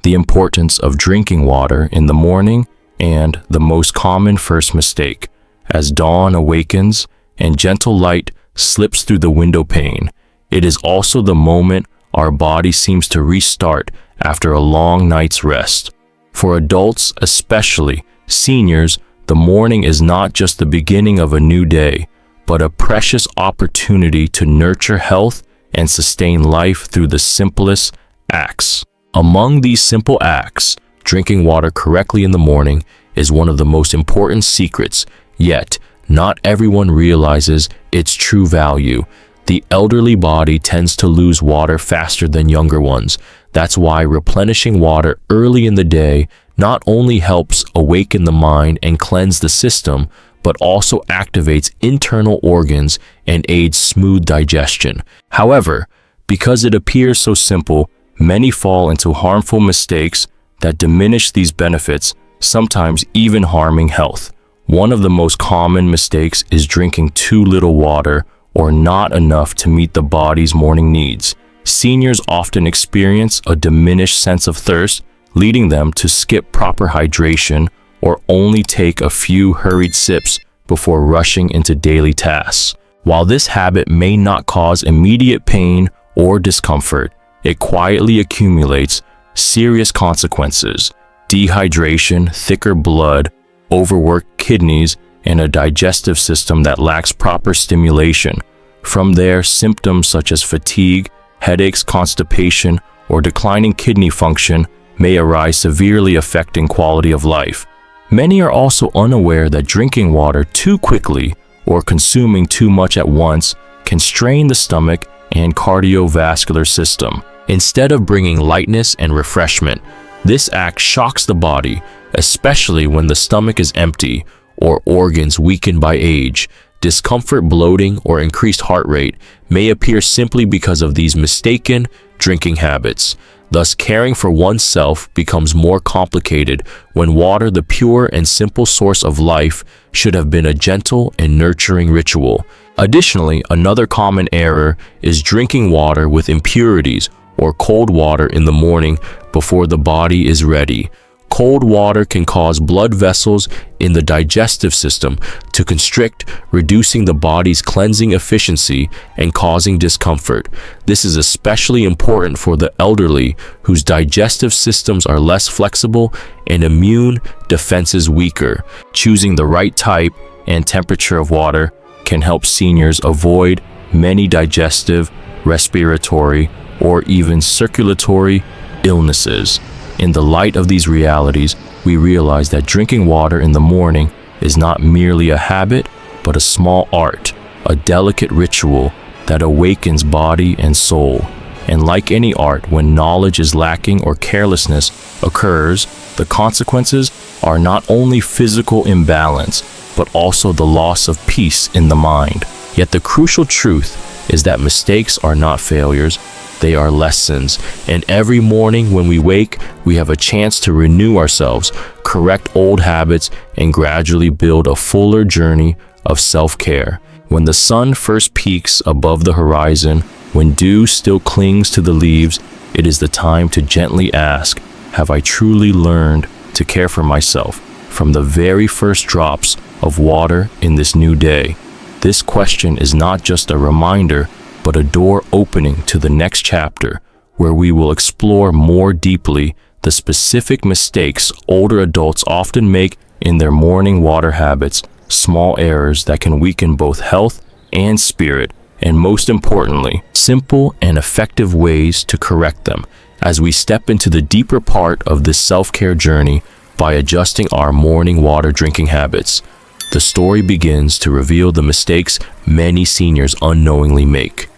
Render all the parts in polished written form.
the importance of drinking water in the morning, and the most common first mistake. As dawn awakens and gentle light slips through the window pane, it is also the moment our body seems to restart after a long night's rest. For adults, especially seniors, the morning is not just the beginning of a new day, but a precious opportunity to nurture health and sustain life through the simplest acts. Among these simple acts, drinking water correctly in the morning is one of the most important secrets, yet not everyone realizes its true value. The elderly body tends to lose water faster than younger ones. That's why replenishing water early in the day not only helps awaken the mind and cleanse the system, but also activates internal organs and aids smooth digestion. However, because it appears so simple, many fall into harmful mistakes that diminish these benefits, sometimes even harming health. One of the most common mistakes is drinking too little water or not enough to meet the body's morning needs. Seniors often experience a diminished sense of thirst, leading them to skip proper hydration or only take a few hurried sips before rushing into daily tasks. While this habit may not cause immediate pain or discomfort, it quietly accumulates serious consequences: dehydration, thicker blood, overworked kidneys, and a digestive system that lacks proper stimulation. From there, symptoms such as fatigue, headaches, constipation, or declining kidney function may arise, severely affecting quality of life. Many are also unaware that drinking water too quickly or consuming too much at once can strain the stomach and cardiovascular system. Instead of bringing lightness and refreshment, this act shocks the body, especially when the stomach is empty or organs weakened by age. Discomfort, bloating, or increased heart rate may appear simply because of these mistaken drinking habits. Thus, caring for oneself becomes more complicated when water, the pure and simple source of life, should have been a gentle and nurturing ritual. Additionally, another common error is drinking water with impurities or cold water in the morning before the body is ready. Cold water can cause blood vessels in the digestive system to constrict, reducing the body's cleansing efficiency and causing discomfort. This is especially important for the elderly, whose digestive systems are less flexible and immune defenses weaker. Choosing the right type and temperature of water can help seniors avoid many digestive, respiratory, or even circulatory illnesses. In the light of these realities, we realize that drinking water in the morning is not merely a habit, but a small art, a delicate ritual that awakens body and soul. And like any art, when knowledge is lacking or carelessness occurs, the consequences are not only physical imbalance, but also the loss of peace in the mind. Yet the crucial truth is that mistakes are not failures, they are lessons, and every morning when we wake, we have a chance to renew ourselves, correct old habits, and gradually build a fuller journey of self-care. When the sun first peaks above the horizon, when dew still clings to the leaves, it is the time to gently ask, have I truly learned to care for myself from the very first drops of water in this new day? This question is not just a reminder, but a door opening to the next chapter, where we will explore more deeply the specific mistakes older adults often make in their morning water habits, small errors that can weaken both health and spirit, and most importantly, simple and effective ways to correct them as we step into the deeper part of this self-care journey by adjusting our morning water drinking habits. The story begins to reveal the mistakes many seniors unknowingly make.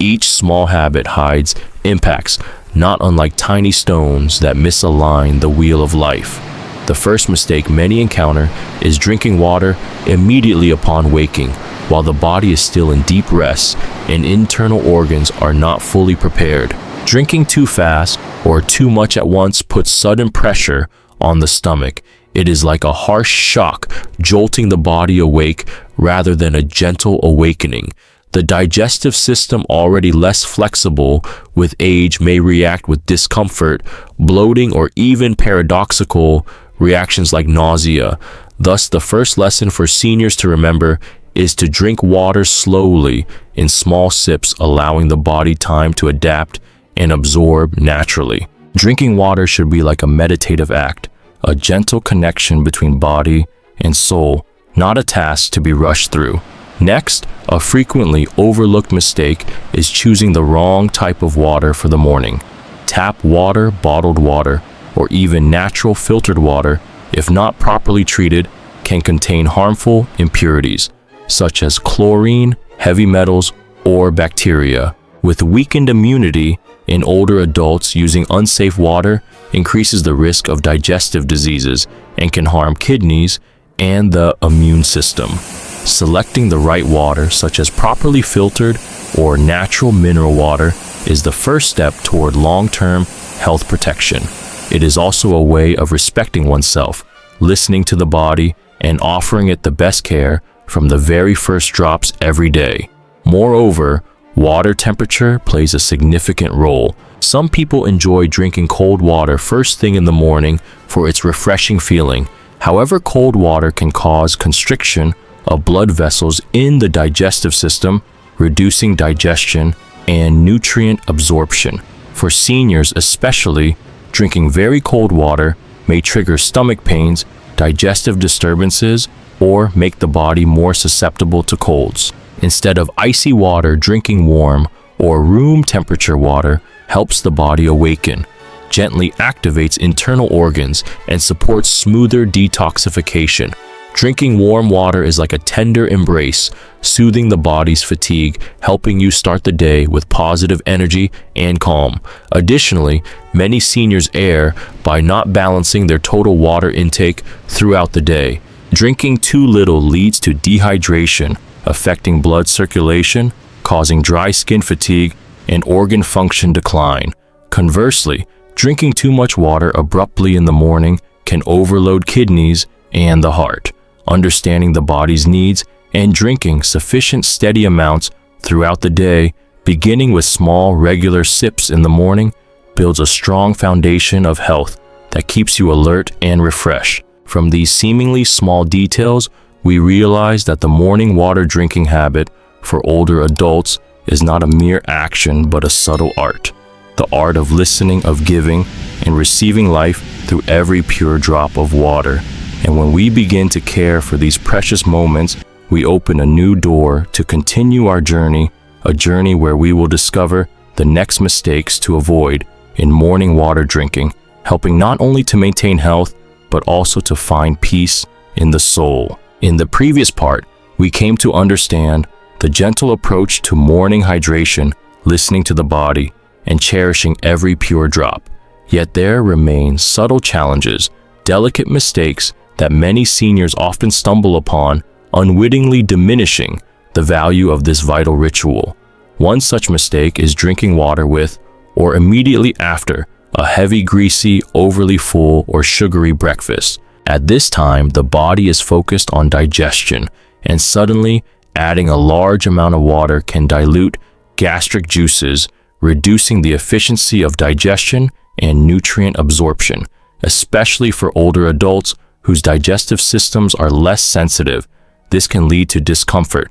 Each small habit hides impacts not unlike tiny stones that misalign the wheel of life. The first mistake many encounter is drinking water immediately upon waking, while the body is still in deep rest and internal organs are not fully prepared. Drinking too fast or too much at once puts sudden pressure on the stomach. It is like a harsh shock, jolting the body awake rather than a gentle awakening. The digestive system, already less flexible with age, may react with discomfort, bloating, or even paradoxical reactions like nausea. Thus, the first lesson for seniors to remember is to drink water slowly in small sips, allowing the body time to adapt and absorb naturally. Drinking water should be like a meditative act, a gentle connection between body and soul, not a task to be rushed through. Next, a frequently overlooked mistake is choosing the wrong type of water for the morning. Tap water, bottled water, or even natural filtered water, if not properly treated, can contain harmful impurities, such as chlorine, heavy metals, or bacteria. With weakened immunity in older adults, using unsafe water increases the risk of digestive diseases and can harm kidneys and the immune system. Selecting the right water, such as properly filtered or natural mineral water, is the first step toward long-term health protection. It is also a way of respecting oneself, listening to the body, and offering it the best care from the very first drops every day. Moreover, water temperature plays a significant role. Some people enjoy drinking cold water first thing in the morning for its refreshing feeling. However, cold water can cause constriction of blood vessels in the digestive system, reducing digestion and nutrient absorption. For seniors especially, drinking very cold water may trigger stomach pains, digestive disturbances, or make the body more susceptible to colds. Instead of icy water, drinking warm or room temperature water helps the body awaken, gently activates internal organs, and supports smoother detoxification. Drinking warm water is like a tender embrace, soothing the body's fatigue, helping you start the day with positive energy and calm. Additionally, many seniors err by not balancing their total water intake throughout the day. Drinking too little leads to dehydration, affecting blood circulation, causing dry skin fatigue and organ function decline. Conversely, drinking too much water abruptly in the morning can overload kidneys and the heart. Understanding the body's needs and drinking sufficient steady amounts throughout the day, beginning with small regular sips in the morning, builds a strong foundation of health that keeps you alert and refreshed. From these seemingly small details, we realize that the morning water drinking habit for older adults is not a mere action but a subtle art. The art of listening, of giving, and receiving life through every pure drop of water. And when we begin to care for these precious moments, we open a new door to continue our journey, a journey where we will discover the next mistakes to avoid in morning water drinking, helping not only to maintain health, but also to find peace in the soul. In the previous part, we came to understand the gentle approach to morning hydration, listening to the body, and cherishing every pure drop. Yet there remain subtle challenges, delicate mistakes that many seniors often stumble upon, unwittingly diminishing the value of this vital ritual. One such mistake is drinking water with, or immediately after, a heavy, greasy, overly full, or sugary breakfast. At this time, the body is focused on digestion, and suddenly adding a large amount of water can dilute gastric juices, reducing the efficiency of digestion and nutrient absorption, especially for older adults whose digestive systems are less sensitive. This can lead to discomfort,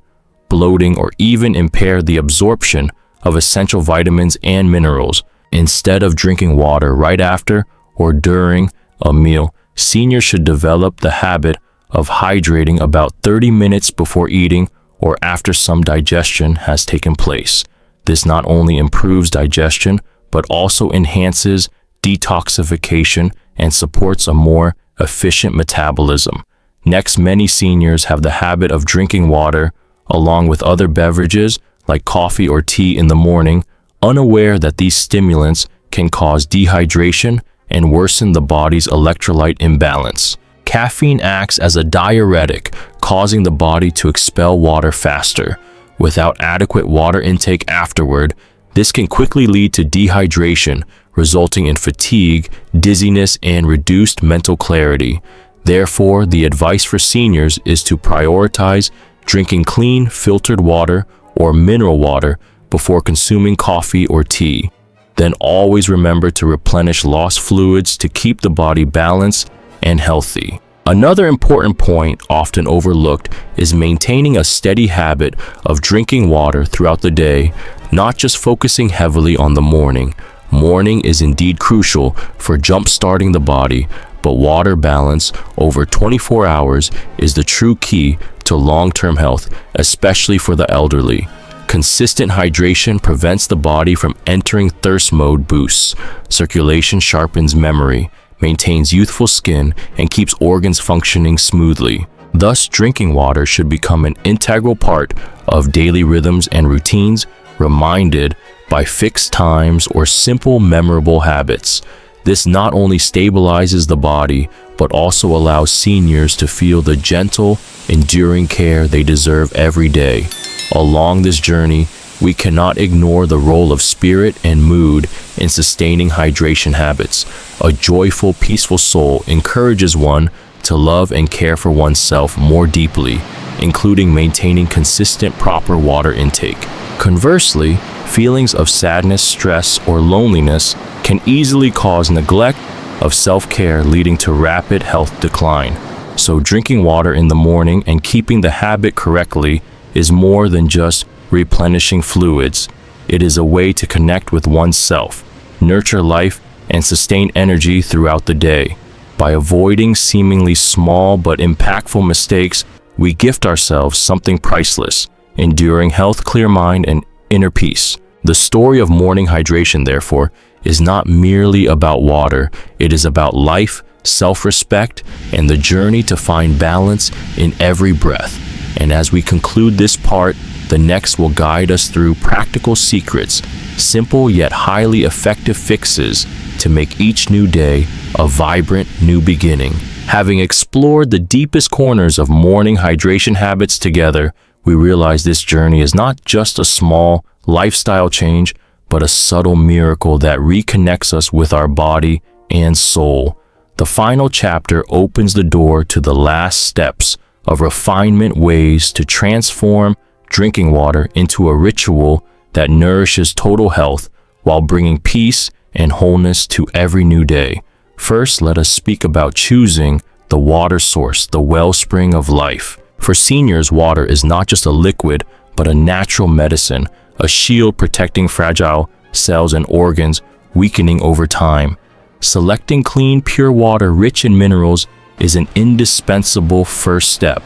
bloating, or even impair the absorption of essential vitamins and minerals. Instead of drinking water right after or during a meal, seniors should develop the habit of hydrating about 30 minutes before eating or after some digestion has taken place. This not only improves digestion, but also enhances detoxification and supports a more efficient metabolism. Next, many seniors have the habit of drinking water along with other beverages like coffee or tea in the morning, unaware that these stimulants can cause dehydration and worsen the body's electrolyte imbalance. Caffeine acts as a diuretic, causing the body to expel water faster. Without adequate water intake afterward, this can quickly lead to dehydration, resulting in fatigue, dizziness, and reduced mental clarity. Therefore, the advice for seniors is to prioritize drinking clean, filtered water or mineral water before consuming coffee or tea. Then always remember to replenish lost fluids to keep the body balanced and healthy. Another important point often overlooked is maintaining a steady habit of drinking water throughout the day, not just focusing heavily on the morning. Morning is indeed crucial for jump-starting the body, but water balance over 24 hours is the true key to long-term health, especially for the elderly. Consistent hydration prevents the body from entering thirst mode boosts. Circulation sharpens memory, maintains youthful skin, and keeps organs functioning smoothly. Thus, drinking water should become an integral part of daily rhythms and routines, reminded by fixed times or simple, memorable habits. This not only stabilizes the body, but also allows seniors to feel the gentle, enduring care they deserve every day. Along this journey, we cannot ignore the role of spirit and mood in sustaining hydration habits. A joyful, peaceful soul encourages one to love and care for oneself more deeply, including maintaining consistent, proper water intake. Conversely, feelings of sadness, stress, or loneliness can easily cause neglect of self-care, leading to rapid health decline. So drinking water in the morning and keeping the habit correctly is more than just replenishing fluids. It is a way to connect with oneself, nurture life, and sustain energy throughout the day. By avoiding seemingly small but impactful mistakes, we gift ourselves something priceless: enduring health, clear mind, and inner peace. The story of morning hydration, therefore, is not merely about water. It is about life, self-respect, and the journey to find balance in every breath. And as we conclude this part, the next will guide us through practical secrets, simple yet highly effective fixes to make each new day a vibrant new beginning. Having explored the deepest corners of morning hydration habits together, we realize this journey is not just a small lifestyle change, but a subtle miracle that reconnects us with our body and soul. The final chapter opens the door to the last steps of refinement, ways to transform drinking water into a ritual that nourishes total health while bringing peace and wholeness to every new day. First, let us speak about choosing the water source, the wellspring of life. For seniors, water is not just a liquid, but a natural medicine, a shield protecting fragile cells and organs weakening over time. Selecting clean, pure water rich in minerals is an indispensable first step.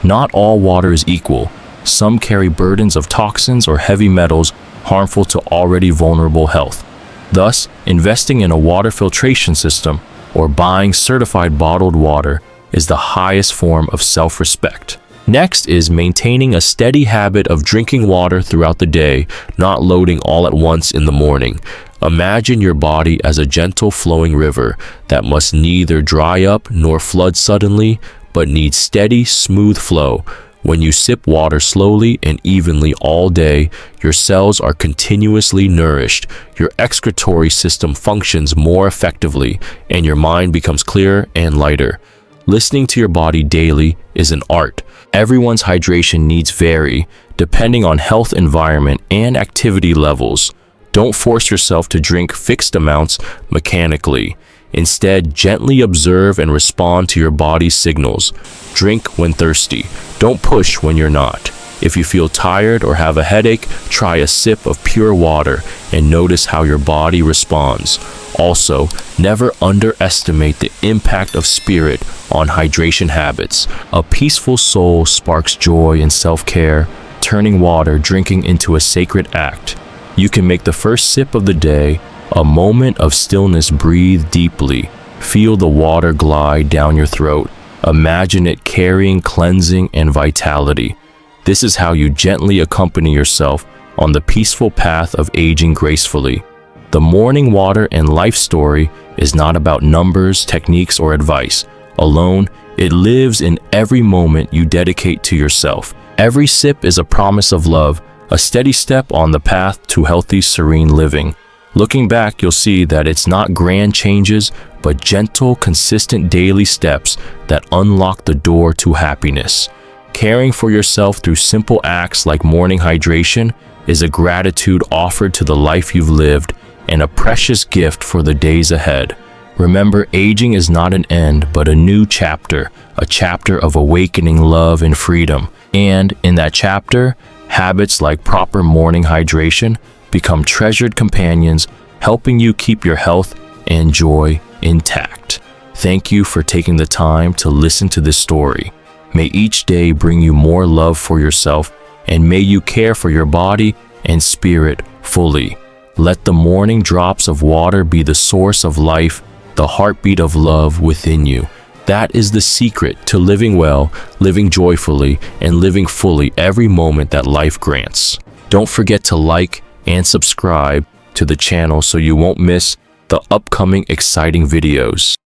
Not all water is equal. Some carry burdens of toxins or heavy metals harmful to already vulnerable health. Thus, investing in a water filtration system or buying certified bottled water is the highest form of self-respect. Next is maintaining a steady habit of drinking water throughout the day, not loading all at once in the morning. Imagine your body as a gentle flowing river that must neither dry up nor flood suddenly, but needs steady, smooth flow. When you sip water slowly and evenly all day, your cells are continuously nourished, your excretory system functions more effectively, and your mind becomes clearer and lighter. Listening to your body daily is an art. Everyone's hydration needs vary, depending on health, environment, and activity levels. Don't force yourself to drink fixed amounts mechanically. Instead, gently observe and respond to your body's signals. Drink when thirsty. Don't push when you're not. If you feel tired or have a headache, try a sip of pure water and notice how your body responds. Also, never underestimate the impact of spirit on hydration habits. A peaceful soul sparks joy and self-care, turning water drinking into a sacred act. You can make the first sip of the day a moment of stillness. Breathe deeply. Feel the water glide down your throat. Imagine it carrying cleansing and vitality. This is how you gently accompany yourself on the peaceful path of aging gracefully. The morning water and life story is not about numbers, techniques, or advice alone. It lives in every moment you dedicate to yourself. Every sip is a promise of love, a steady step on the path to healthy, serene living. Looking back, you'll see that it's not grand changes, but gentle, consistent daily steps that unlock the door to happiness. Caring for yourself through simple acts like morning hydration is a gratitude offered to the life you've lived and a precious gift for the days ahead. Remember, aging is not an end, but a new chapter, a chapter of awakening love and freedom. And in that chapter, habits like proper morning hydration become treasured companions, helping you keep your health and joy intact. Thank you for taking the time to listen to this story. May each day bring you more love for yourself, and may you care for your body and spirit fully. Let the morning drops of water be the source of life, the heartbeat of love within you. That is the secret to living well, living joyfully, and living fully every moment that life grants. Don't forget to like and subscribe to the channel so you won't miss the upcoming exciting videos.